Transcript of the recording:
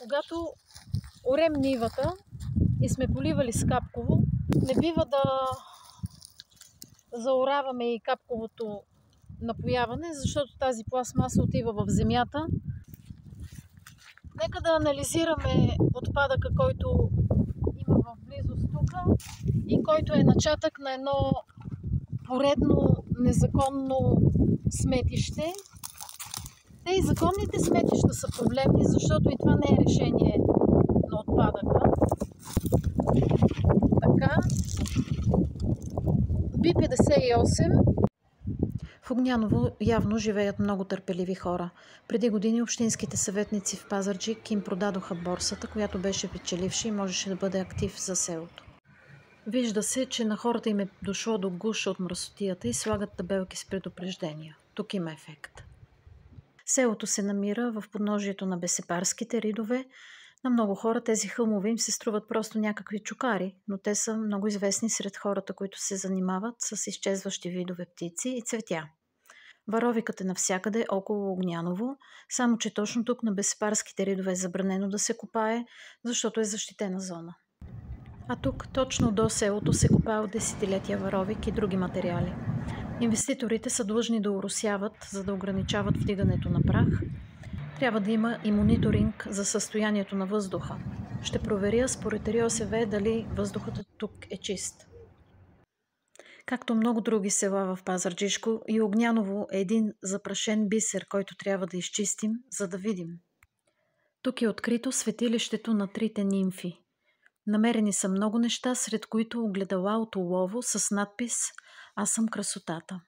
Когато орем нивата и сме поливали с капково, не бива да заораваме и капковото напояване, защото тази пластмаса отива в земята. Нека да анализираме отпадъка, който има в близост тук и който е начатък на едно поредно незаконно сметище. Те и законните сметища са проблемни, защото и това не е решение на отпадъка. Така, Би-58. В Огняново явно живеят много търпеливи хора. Преди години общинските съветници в Пазарджик им продадоха борсата, която беше печеливша и можеше да бъде актив за селото. Вижда се, че на хората им е дошло до гуша от мръсотията и слагат табелки с предупреждения. Тук има ефект. Селото се намира в подножието на Бесепарските ридове. На много хора тези хълмове им се струват просто някакви чукари, но те са много известни сред хората, които се занимават с изчезващи видове птици и цветя. Варовикът е навсякъде около Огняново, само че точно тук на Бесепарските ридове е забранено да се копае, защото е защитена зона. А тук, точно до селото, се копае от десетилетия варовик и други материали. Инвеститорите са длъжни да оросяват, за да ограничават вдигането на прах. Трябва да има и мониторинг за състоянието на въздуха. Ще проверя според РИОСВ дали въздухът тук е чист. Както много други села в Пазарджишко, и Огняново е един запрашен бисер, който трябва да изчистим, за да видим. Тук е открито светилището на трите нимфи. Намерени са много неща, сред които огледала от олово с надпис „Аз съм красотата“.